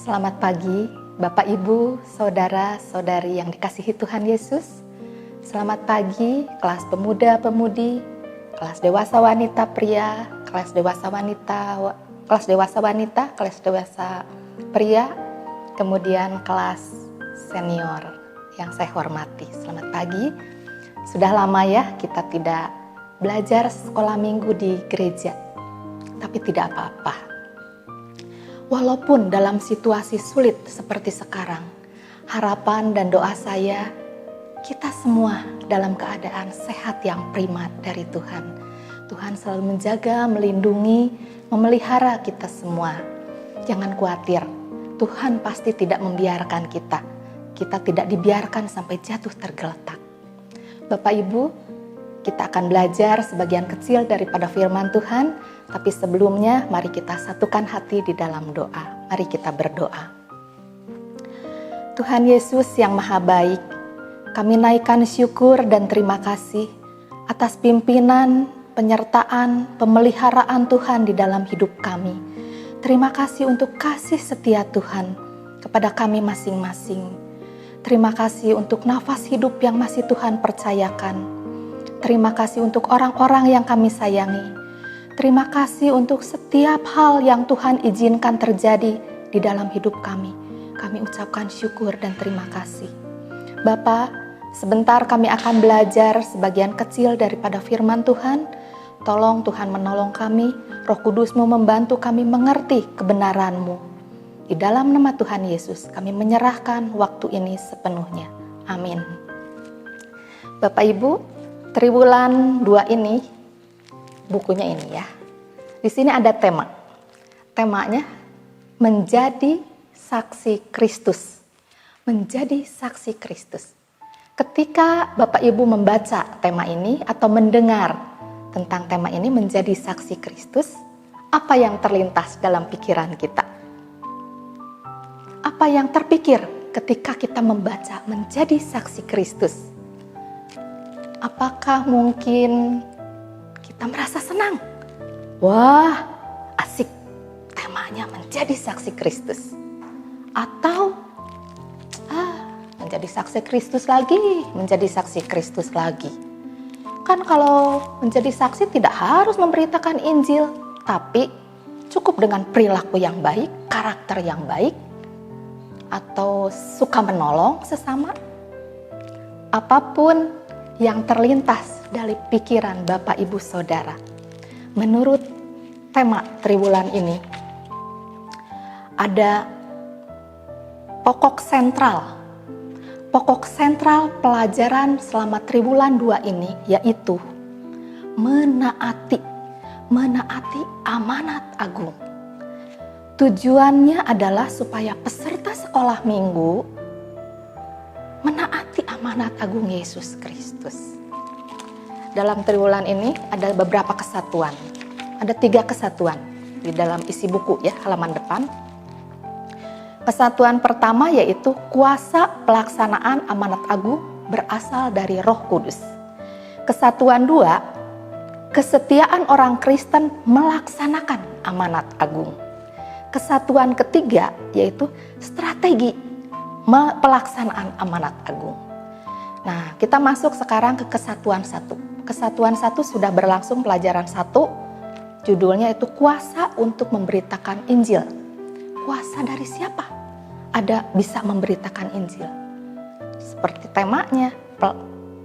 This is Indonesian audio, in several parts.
Selamat pagi, Bapak, Ibu, Saudara-saudari yang dikasihi Tuhan Yesus. Selamat pagi, kelas pemuda-pemudi, kelas dewasa wanita pria, kelas dewasa wanita, kelas dewasa pria, kemudian kelas senior yang saya hormati. Selamat pagi. Sudah lama ya kita tidak belajar sekolah minggu di gereja, tapi tidak apa-apa. Walaupun dalam situasi sulit seperti sekarang, harapan dan doa saya, kita semua dalam keadaan sehat yang prima dari Tuhan. Tuhan selalu menjaga, melindungi, memelihara kita semua. Jangan khawatir, Tuhan pasti tidak membiarkan kita. Kita tidak dibiarkan sampai jatuh tergeletak. Bapak Ibu, kita akan belajar sebagian kecil daripada firman Tuhan, tapi sebelumnya mari kita satukan hati di dalam doa. Mari kita berdoa. Tuhan Yesus yang Maha Baik, kami naikkan syukur dan terima kasih atas pimpinan, penyertaan, pemeliharaan Tuhan di dalam hidup kami. Terima kasih untuk kasih setia Tuhan kepada kami masing-masing. Terima kasih untuk nafas hidup yang masih Tuhan percayakan. Terima kasih untuk orang-orang yang kami sayangi. Terima kasih untuk setiap hal yang Tuhan izinkan terjadi di dalam hidup kami. Kami ucapkan syukur dan terima kasih. Bapa, sebentar kami akan belajar sebagian kecil daripada firman Tuhan. Tolong Tuhan menolong kami, Roh Kudus-Mu membantu kami mengerti kebenaran-Mu. Di dalam nama Tuhan Yesus, kami menyerahkan waktu ini sepenuhnya. Amin. Bapak Ibu, Triwulan 2 ini, bukunya ini ya. Di sini ada tema. Temanya menjadi saksi Kristus. Menjadi saksi Kristus. Ketika Bapak Ibu membaca tema ini atau mendengar tentang tema ini menjadi saksi Kristus, apa yang terlintas dalam pikiran kita? Apa yang terpikir ketika kita membaca menjadi saksi Kristus? Apakah mungkin kita merasa senang? Wah, asik, temanya menjadi saksi Kristus. Atau, menjadi saksi Kristus lagi, menjadi saksi Kristus lagi. Kan kalau menjadi saksi tidak harus memberitakan Injil, tapi cukup dengan perilaku yang baik, karakter yang baik, atau suka menolong sesama. Apapun yang terlintas dari pikiran Bapak Ibu Saudara. Menurut tema Triwulan ini, ada pokok sentral pelajaran selama Triwulan 2 ini, yaitu menaati amanat agung. Tujuannya adalah supaya peserta sekolah minggu menaati amanat agung Yesus Kristus. Dalam triwulan ini ada beberapa kesatuan. Ada 3 kesatuan di dalam isi buku ya, halaman depan. Kesatuan pertama yaitu kuasa pelaksanaan amanat agung berasal dari Roh Kudus. Kesatuan 2, kesetiaan orang Kristen melaksanakan amanat agung. Kesatuan ketiga yaitu strategi pelaksanaan amanat agung. Nah, kita masuk sekarang ke kesatuan 1. Kesatuan 1 sudah berlangsung pelajaran 1. Judulnya itu kuasa untuk memberitakan Injil. Kuasa dari siapa? Ada bisa memberitakan Injil. Seperti temanya,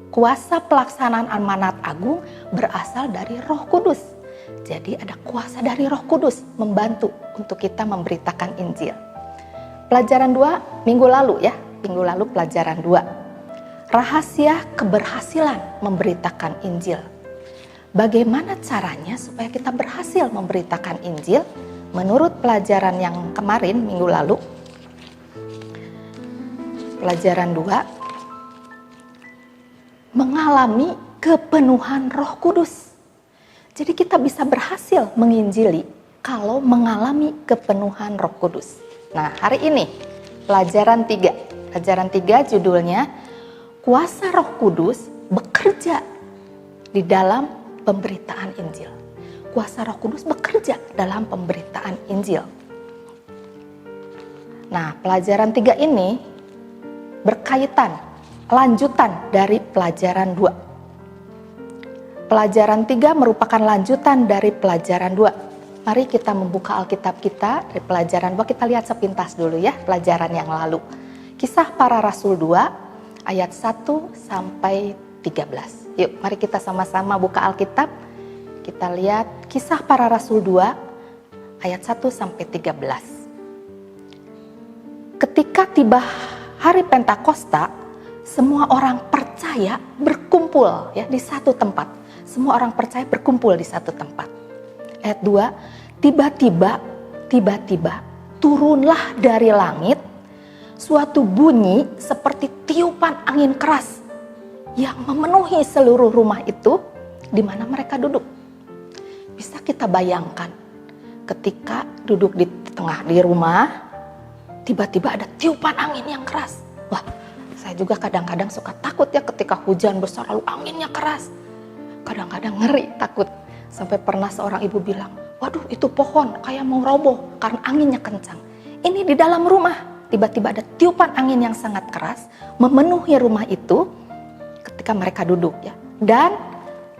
kuasa pelaksanaan amanat agung berasal dari Roh Kudus. Jadi ada kuasa dari Roh Kudus membantu untuk kita memberitakan Injil. Pelajaran 2 minggu lalu pelajaran 2. Rahasia keberhasilan memberitakan Injil. Bagaimana caranya supaya kita berhasil memberitakan Injil? Menurut pelajaran yang kemarin minggu lalu, pelajaran 2, mengalami kepenuhan Roh Kudus. Jadi kita bisa berhasil menginjili kalau mengalami kepenuhan Roh Kudus. Nah, hari ini pelajaran 3. Pelajaran 3 judulnya kuasa Roh Kudus bekerja di dalam pemberitaan Injil. Kuasa Roh Kudus bekerja dalam pemberitaan Injil. Nah, pelajaran 3 ini berkaitan, lanjutan dari pelajaran 2. Pelajaran 3 merupakan lanjutan dari pelajaran 2. Mari kita membuka Alkitab kita dari pelajaran 2. Kita lihat sepintas dulu ya pelajaran yang lalu. Kisah Para Rasul 2 ayat 1 sampai 13. Yuk, mari kita sama-sama buka Alkitab. Kita lihat Kisah Para Rasul 2 ayat 1 sampai 13. Ketika tiba hari Pentakosta, semua orang percaya berkumpul ya di satu tempat. Semua orang percaya berkumpul di satu tempat. Ayat 2, tiba-tiba turunlah dari langit suatu bunyi seperti tiupan angin keras yang memenuhi seluruh rumah itu di mana mereka duduk. Bisa kita bayangkan ketika duduk di tengah di rumah, tiba-tiba ada tiupan angin yang keras. Wah, saya juga kadang-kadang suka takut ya ketika hujan besar lalu anginnya keras. Kadang-kadang ngeri, takut. Sampai pernah seorang ibu bilang, waduh itu pohon kayak mau roboh karena anginnya kencang. Ini di dalam rumah, tiba-tiba ada tiupan angin yang sangat keras memenuhi rumah itu ketika mereka duduk ya. Dan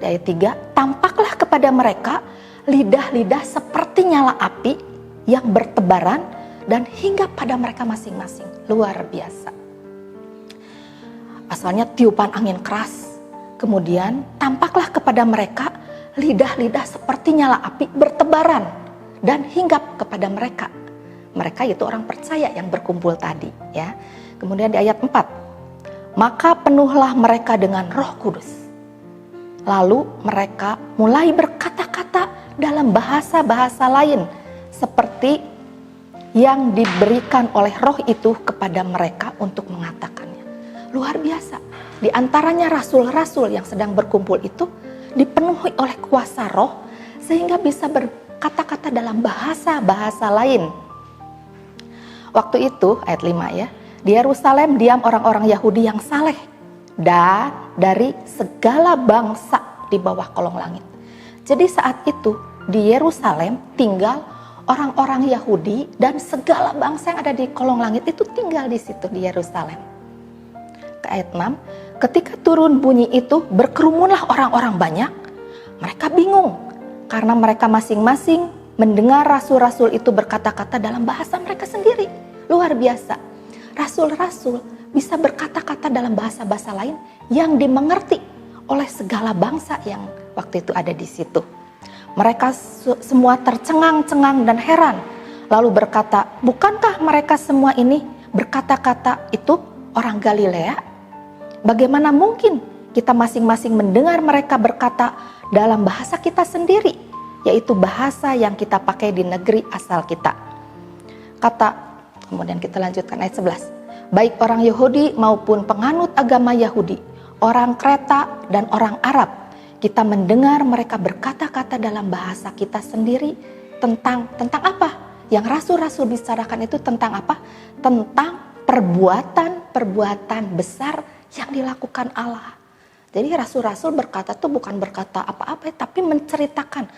di ayat 3, tampaklah kepada mereka lidah-lidah seperti nyala api yang bertebaran dan hingga pada mereka masing-masing. Luar biasa. Asalnya tiupan angin keras. Kemudian tampaklah kepada mereka lidah-lidah seperti nyala api bertebaran dan hinggap kepada mereka. Mereka itu orang percaya yang berkumpul tadi ya. Kemudian di ayat 4. Maka penuhlah mereka dengan Roh Kudus. Lalu mereka mulai berkata-kata dalam bahasa-bahasa lain seperti yang diberikan oleh Roh itu kepada mereka untuk mengatakannya. Luar biasa. Di antaranya rasul-rasul yang sedang berkumpul itu dipenuhi oleh kuasa Roh sehingga bisa berkata-kata dalam bahasa-bahasa lain. Waktu itu, ayat 5 ya, di Yerusalem diam orang-orang Yahudi yang saleh dan dari segala bangsa di bawah kolong langit. Jadi saat itu di Yerusalem tinggal orang-orang Yahudi dan segala bangsa yang ada di kolong langit itu tinggal di situ di Yerusalem. Ke ayat 6, ketika turun bunyi itu berkerumunlah orang-orang banyak. Mereka bingung karena mereka masing-masing mendengar rasul-rasul itu berkata-kata dalam bahasa mereka sendiri. Luar biasa. Rasul-rasul bisa berkata-kata dalam bahasa-bahasa lain yang dimengerti oleh segala bangsa yang waktu itu ada di situ. Mereka semua tercengang-cengang dan heran. Lalu berkata, bukankah mereka semua ini berkata-kata itu orang Galilea? Bagaimana mungkin kita masing-masing mendengar mereka berkata dalam bahasa kita sendiri, yaitu bahasa yang kita pakai di negeri asal kita. Kemudian kita lanjutkan ayat 11. Baik orang Yahudi maupun penganut agama Yahudi, orang Kreta dan orang Arab, kita mendengar mereka berkata-kata dalam bahasa kita sendiri tentang apa? Yang rasul-rasul bicarakan itu tentang apa? Tentang perbuatan besar yang dilakukan Allah. Jadi rasul-rasul berkata itu bukan berkata apa-apa, tapi menceritakan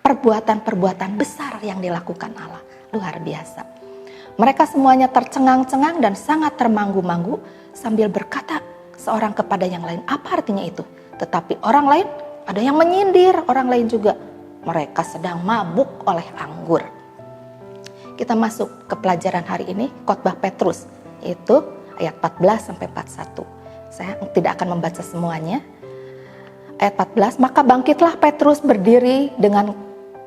perbuatan-perbuatan besar yang dilakukan Allah. Luar biasa. Mereka semuanya tercengang-cengang dan sangat termanggu-manggu sambil berkata seorang kepada yang lain, apa artinya itu? Tetapi orang lain, ada yang menyindir, orang lain juga, mereka sedang mabuk oleh anggur. Kita masuk ke pelajaran hari ini, khotbah Petrus, yaitu ayat 14 sampai 41. Saya tidak akan membaca semuanya. Ayat 14, maka bangkitlah Petrus berdiri dengan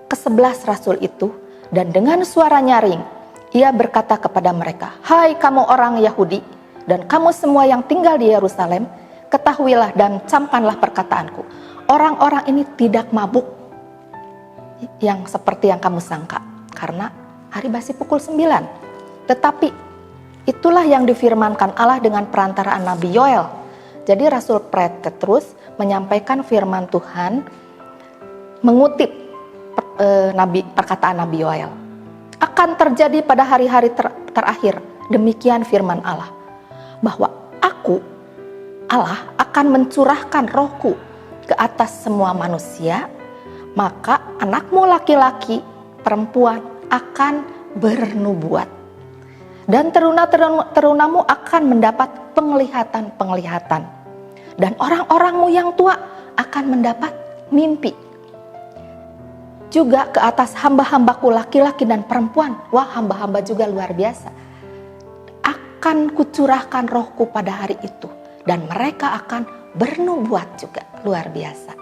ke-11 rasul itu, dan dengan suara nyaring, ia berkata kepada mereka, hai kamu orang Yahudi, dan kamu semua yang tinggal di Yerusalem, ketahuilah dan camkanlah perkataanku. Orang-orang ini tidak mabuk yang seperti yang kamu sangka, karena hari basi pukul 9. Tetapi itulah yang difirmankan Allah dengan perantaraan Nabi Yoel. Jadi Rasul Petrus menyampaikan firman Tuhan mengutip perkataan Nabi Yoel. Akan terjadi pada hari-hari terakhir, demikian firman Allah, bahwa aku, Allah, akan mencurahkan rohku ke atas semua manusia, maka anakmu laki-laki, perempuan akan bernubuat. Dan terunamu akan mendapat penglihatan-penglihatan. Dan orang-orangmu yang tua akan mendapat mimpi. Juga ke atas hamba-hambaku laki-laki dan perempuan. Wah, hamba-hamba juga luar biasa. Akan kucurahkan rohku pada hari itu. Dan mereka akan bernubuat juga, luar biasa.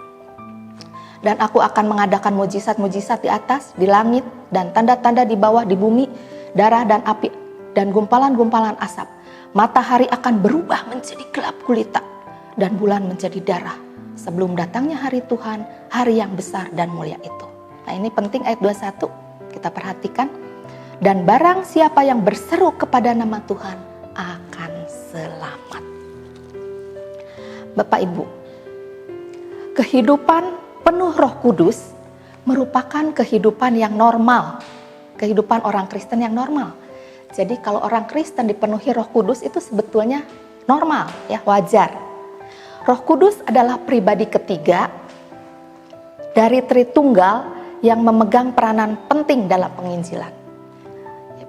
Dan aku akan mengadakan mujizat-mujizat di atas, di langit, dan tanda-tanda di bawah, di bumi, darah dan api, dan gumpalan-gumpalan asap. Matahari akan berubah menjadi gelap gulita, dan bulan menjadi darah. Sebelum datangnya hari Tuhan, hari yang besar dan mulia itu. Nah, ini penting ayat 21, kita perhatikan. Dan barang siapa yang berseru kepada nama Tuhan akan selamat. Bapak Ibu, kehidupan penuh Roh Kudus merupakan kehidupan yang normal, kehidupan orang Kristen yang normal. Jadi kalau orang Kristen dipenuhi Roh Kudus itu sebetulnya normal, ya, wajar. Roh Kudus adalah pribadi ketiga dari Tritunggal yang memegang peranan penting dalam penginjilan.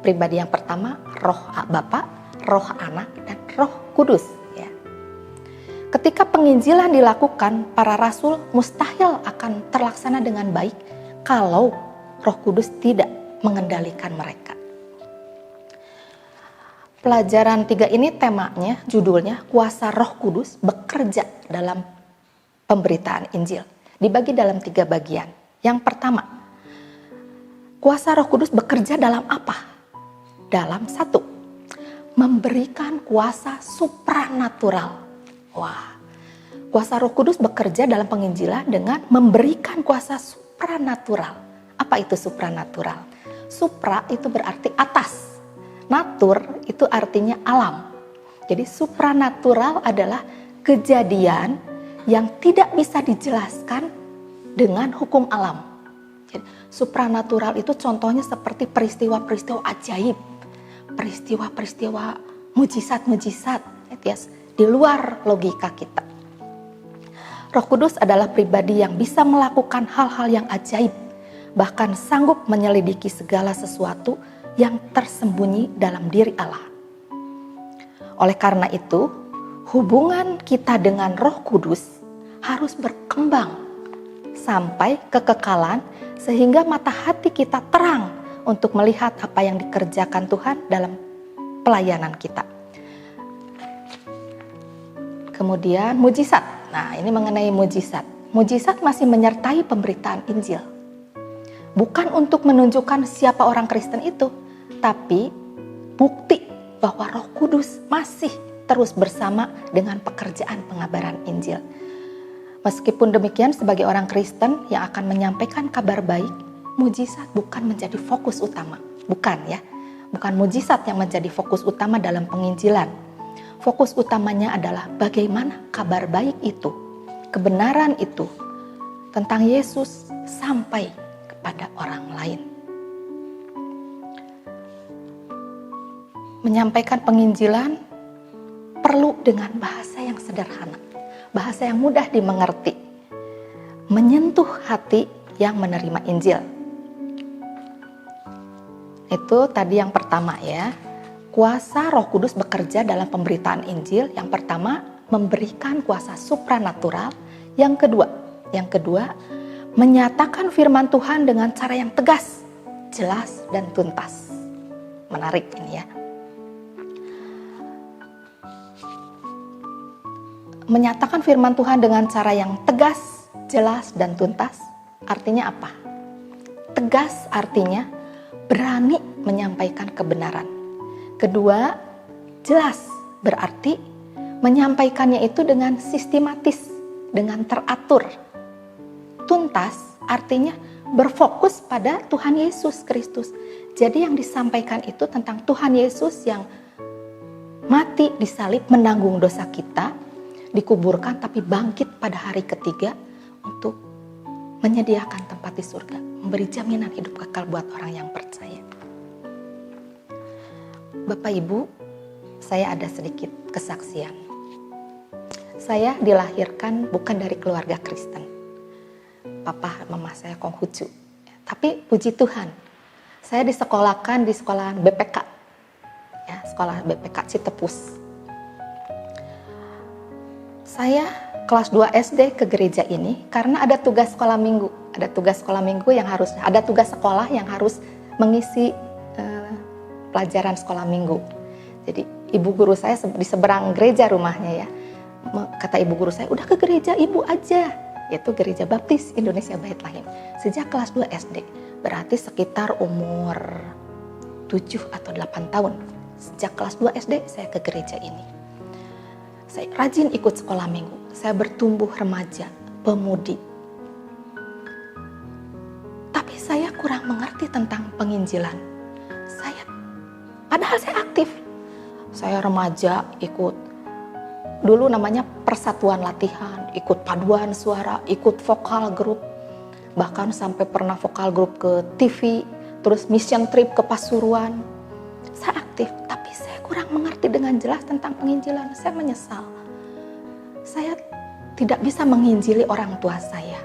Pribadi yang pertama, Roh Bapa, Roh Anak, dan Roh Kudus. Ya. Ketika penginjilan dilakukan, para rasul mustahil akan terlaksana dengan baik kalau Roh Kudus tidak mengendalikan mereka. Pelajaran 3 ini temanya, judulnya kuasa Roh Kudus bekerja dalam pemberitaan Injil. Dibagi dalam 3 bagian. Yang pertama, kuasa Roh Kudus bekerja dalam apa? Dalam 1, memberikan kuasa supranatural. Wah, kuasa Roh Kudus bekerja dalam penginjilan dengan memberikan kuasa supranatural. Apa itu supranatural? Supra itu berarti atas. Natur itu artinya alam. Jadi supranatural adalah kejadian yang tidak bisa dijelaskan dengan hukum alam. Jadi, supranatural itu contohnya seperti peristiwa-peristiwa ajaib, peristiwa-peristiwa mujizat-mujizat, ya, di luar logika kita. Roh Kudus adalah pribadi yang bisa melakukan hal-hal yang ajaib, bahkan sanggup menyelidiki segala sesuatu yang tersembunyi dalam diri Allah. Oleh karena itu, hubungan kita dengan Roh Kudus harus berkembang sampai kekekalan sehingga mata hati kita terang untuk melihat apa yang dikerjakan Tuhan dalam pelayanan kita. Kemudian mujizat. Nah, ini mengenai mujizat. Mujizat masih menyertai pemberitaan Injil. Bukan untuk menunjukkan siapa orang Kristen itu, tapi bukti bahwa Roh Kudus masih terus bersama dengan pekerjaan pengabaran Injil. Meskipun demikian, sebagai orang Kristen yang akan menyampaikan kabar baik, mujizat bukan menjadi fokus utama. Bukan, ya. Bukan mujizat yang menjadi fokus utama dalam penginjilan. Fokus utamanya adalah bagaimana kabar baik itu, kebenaran itu tentang Yesus sampai kepada orang lain. Menyampaikan penginjilan perlu dengan bahasa yang sederhana, bahasa yang mudah dimengerti, menyentuh hati yang menerima Injil. Itu tadi yang pertama, ya. Kuasa Roh Kudus bekerja dalam pemberitaan Injil. Yang pertama, memberikan kuasa supranatural. Yang kedua, menyatakan firman Tuhan dengan cara yang tegas, jelas, dan tuntas. Menarik ini, ya. Menyatakan firman Tuhan dengan cara yang tegas, jelas, dan tuntas. Artinya apa? Tegas artinya berani menyampaikan kebenaran. Kedua, jelas berarti menyampaikannya itu dengan sistematis, dengan teratur. Tuntas artinya berfokus pada Tuhan Yesus Kristus. Jadi yang disampaikan itu tentang Tuhan Yesus yang mati di salib menanggung dosa kita, dikuburkan tapi bangkit pada hari ketiga untuk menyediakan tempat di surga, memberi jaminan hidup kekal buat orang yang percaya. Bapak Ibu, saya ada sedikit kesaksian. Saya dilahirkan bukan dari keluarga Kristen. Papa mama saya Konghucu. Tapi puji Tuhan, saya disekolahkan di sekolahan BPK. Ya, sekolah BPK Citepus. Saya kelas 2 SD ke gereja ini karena ada tugas sekolah minggu. Ada tugas sekolah minggu yang harus, ada tugas sekolah yang harus mengisi pelajaran sekolah minggu. Jadi ibu guru saya di seberang gereja rumahnya ya. Kata ibu guru saya, udah ke gereja ibu aja. Yaitu Gereja Baptis Indonesia Bait Lahim. Sejak kelas 2 SD. Berarti sekitar umur 7 atau 8 tahun. Sejak kelas 2 SD saya ke gereja ini. Saya rajin ikut sekolah minggu. Saya bertumbuh remaja, pemudi. Tapi saya kurang mengerti tentang penginjilan. Padahal saya aktif. Saya remaja ikut, dulu namanya persatuan latihan, ikut paduan suara, ikut vokal grup. Bahkan sampai pernah vokal grup ke TV, terus mission trip ke Pasuruan. Saya aktif, tapi saya kurang mengerti dengan jelas tentang penginjilan. Saya menyesal. Saya tidak bisa menginjili orang tua saya.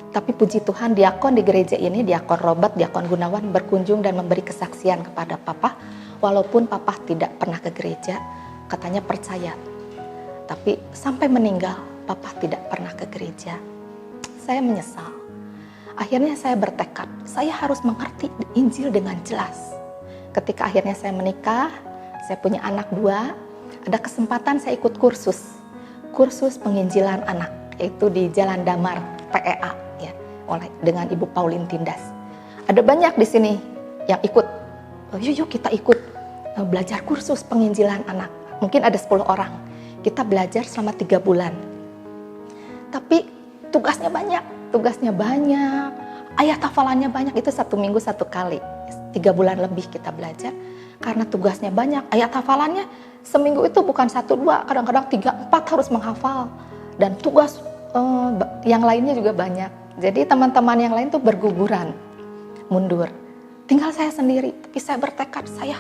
Tapi puji Tuhan, diakon di gereja ini, diakon Robert, diakon Gunawan berkunjung dan memberi kesaksian kepada papa. Walaupun papa tidak pernah ke gereja, katanya percaya. Tapi sampai meninggal, papa tidak pernah ke gereja. Saya menyesal. Akhirnya saya bertekad, saya harus mengerti Injil dengan jelas. Ketika akhirnya saya menikah, saya punya anak 2, ada kesempatan saya ikut kursus penginjilan anak, yaitu di Jalan Damar PEA ya, dengan Ibu Pauline Tindas. Ada banyak di sini yang ikut. Yuk kita ikut belajar kursus penginjilan anak. Mungkin ada 10 orang. Kita belajar selama 3 bulan. Tapi tugasnya banyak. Ayat hafalannya banyak, itu 1 minggu 1 kali. 3 bulan lebih kita belajar. Karena tugasnya banyak, ayat hafalannya seminggu itu bukan 1-2, kadang-kadang 3-4 harus menghafal. Dan tugas yang lainnya juga banyak. Jadi teman-teman yang lain tuh berguguran, mundur. Tinggal saya sendiri, tapi saya bertekad saya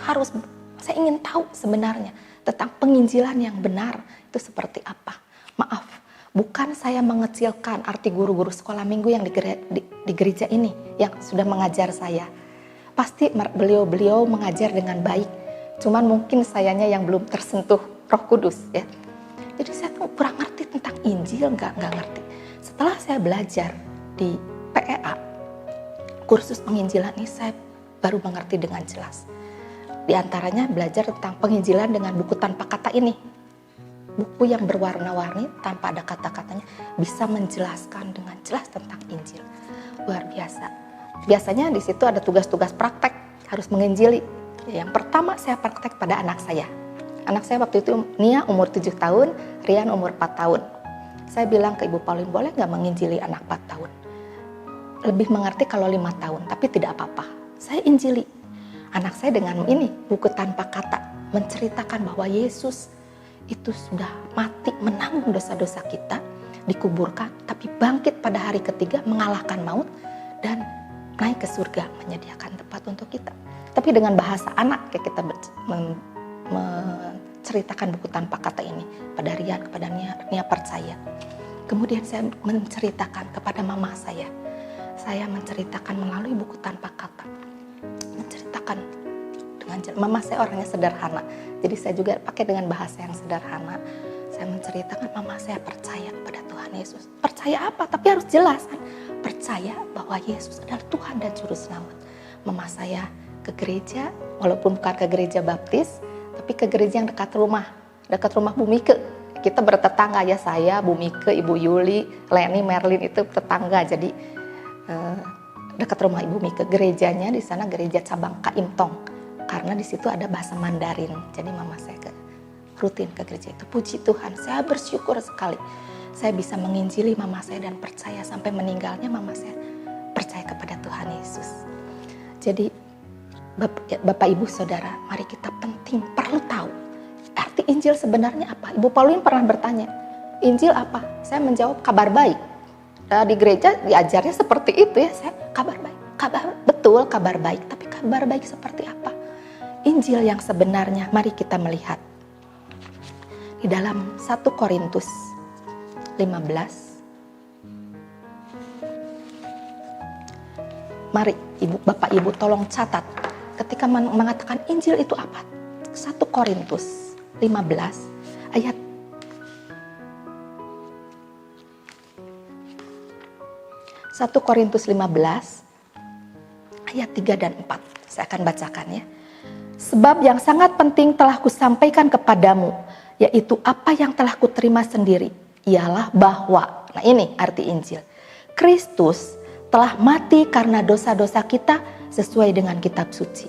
ingin tahu sebenarnya tentang penginjilan yang benar itu seperti apa. Maaf, bukan saya mengecilkan arti guru-guru sekolah minggu yang di gereja ini yang sudah mengajar saya. Pasti beliau mengajar dengan baik. Cuman mungkin sayanya yang belum tersentuh Roh Kudus ya. Jadi saya tuh kurang ngerti tentang Injil, nggak ngerti. Setelah saya belajar di PEA, kursus penginjilan ini saya baru mengerti dengan jelas. Di antaranya belajar tentang penginjilan dengan buku tanpa kata ini. Buku yang berwarna-warni tanpa ada kata-katanya bisa menjelaskan dengan jelas tentang Injil. Luar biasa. Biasanya di situ ada tugas-tugas praktek, harus menginjili. Yang pertama saya praktek pada anak saya. Anak saya waktu itu Nia umur 7 tahun, Rian umur 4 tahun. Saya bilang ke Ibu Pauline, boleh nggak menginjili anak 4 tahun? Lebih mengerti kalau 5 tahun, tapi tidak apa-apa. Saya injili. Anak saya dengan ini, buku tanpa kata, menceritakan bahwa Yesus itu sudah mati menanggung dosa-dosa kita, dikuburkan, tapi bangkit pada hari ketiga mengalahkan maut dan naik ke surga menyediakan tempat untuk kita. Tapi dengan bahasa anak kayak kita menceritakan buku tanpa kata ini pada Rian, kepada Nia percaya. Kemudian saya menceritakan kepada mama saya. Saya menceritakan melalui buku tanpa kata. Menceritakan dengan mama saya orangnya sederhana. Jadi saya juga pakai dengan bahasa yang sederhana. Saya menceritakan mama saya percaya kepada Tuhan Yesus. Percaya apa? Tapi harus jelas kan. Percaya bahwa Yesus adalah Tuhan dan Juru Selamat. Mama saya ke gereja, walaupun bukan ke gereja Baptis, tapi ke gereja yang dekat rumah Bu Mike. Kita bertetangga ya, saya, Bu Mike, Ibu Yuli, Leni, Merlin itu tetangga. Jadi dekat rumah Ibu Mike. Gerejanya di sana gereja cabang Kaimtong, karena di situ ada bahasa Mandarin. Jadi mama saya rutin ke gereja itu. Puji Tuhan, saya bersyukur sekali. Saya bisa menginjili mama saya dan percaya sampai meninggalnya mama saya percaya kepada Tuhan Yesus. Jadi Bapak Ibu Saudara, mari kita perlu tahu arti Injil sebenarnya apa. Ibu Pauline pernah bertanya, Injil apa? Saya menjawab kabar baik. Di gereja diajarnya seperti itu ya, saya kabar baik. Betul kabar baik, tapi kabar baik seperti apa? Injil yang sebenarnya mari kita melihat. Di dalam 1 Korintus 15. Mari Bapak Ibu tolong catat ketika mengatakan Injil itu apa. 1 Korintus 15 ayat 1 Korintus 15 ayat 3 dan 4. Saya akan bacakan ya. Sebab yang sangat penting telah kusampaikan kepadamu, yaitu apa yang telah kuterima sendiri, ialah bahwa, nah ini arti Injil, Kristus telah mati karena dosa-dosa kita sesuai dengan kitab suci.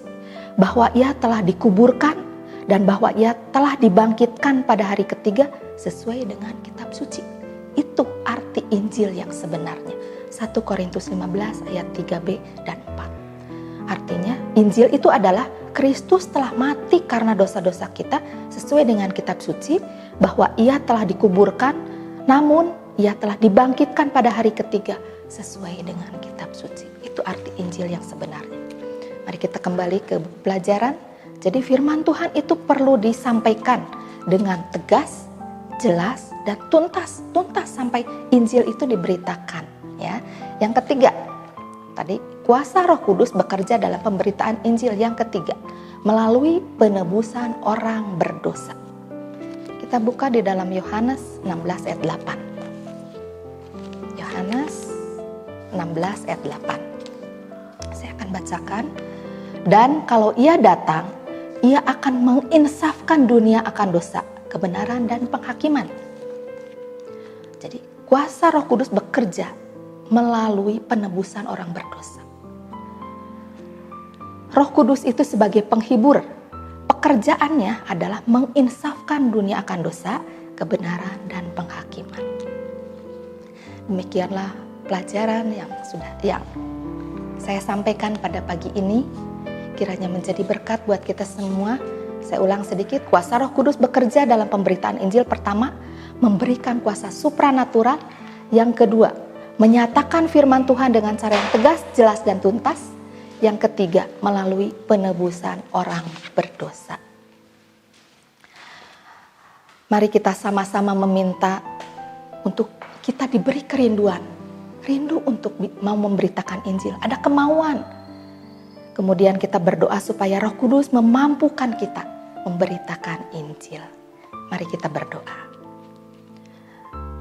Bahwa ia telah dikuburkan dan bahwa ia telah dibangkitkan pada hari ketiga sesuai dengan kitab suci. Itu arti Injil yang sebenarnya. 1 Korintus 15 ayat 3b dan 4. Artinya Injil itu adalah Kristus telah mati karena dosa-dosa kita sesuai dengan kitab suci, bahwa ia telah dikuburkan namun ia telah dibangkitkan pada hari ketiga sesuai dengan kitab suci. Itu arti Injil yang sebenarnya. Mari kita kembali ke pelajaran. Jadi firman Tuhan itu perlu disampaikan dengan tegas, jelas, dan tuntas sampai Injil itu diberitakan. Ya. Yang ketiga, tadi kuasa Roh Kudus bekerja dalam pemberitaan Injil. Yang ketiga, melalui penebusan orang berdosa. Kita buka di dalam Yohanes 16 ayat 8. Yohanes 16 ayat 8. Saya akan bacakan. Dan kalau ia datang, ia akan menginsafkan dunia akan dosa, kebenaran dan penghakiman. Jadi kuasa Roh Kudus bekerja melalui penebusan orang berdosa. Roh Kudus itu sebagai penghibur. Pekerjaannya adalah menginsafkan dunia akan dosa, kebenaran dan penghakiman. Demikianlah pelajaran yang saya sampaikan pada pagi ini. Kiranya menjadi berkat buat kita semua. Saya ulang sedikit, kuasa Roh Kudus bekerja dalam pemberitaan Injil. Pertama, memberikan kuasa supranatural. Yang kedua, menyatakan firman Tuhan dengan cara yang tegas, jelas dan tuntas. Yang ketiga, melalui penebusan orang berdosa. Mari kita sama-sama meminta untuk kita diberi kerinduan. Rindu untuk mau memberitakan Injil. Ada kemauan. Kemudian kita berdoa supaya Roh Kudus memampukan kita memberitakan Injil. Mari kita berdoa.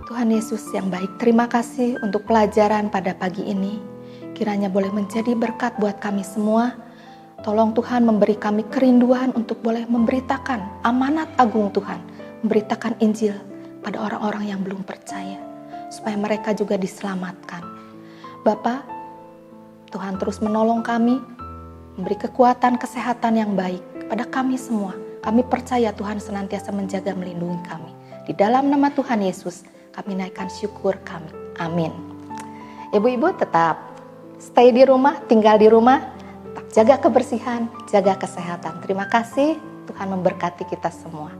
Tuhan Yesus yang baik, terima kasih untuk pelajaran pada pagi ini. Kiranya boleh menjadi berkat buat kami semua. Tolong Tuhan memberi kami kerinduan untuk boleh memberitakan amanat agung Tuhan. Memberitakan Injil pada orang-orang yang belum percaya. Supaya mereka juga diselamatkan. Bapa, Tuhan terus menolong kami. Memberi kekuatan kesehatan yang baik pada kami semua. Kami percaya Tuhan senantiasa menjaga melindungi kami. Di dalam nama Tuhan Yesus, kami naikkan syukur kami. Amin. Ibu-ibu tetap stay di rumah, tinggal di rumah. Tetap jaga kebersihan, jaga kesehatan. Terima kasih, Tuhan memberkati kita semua.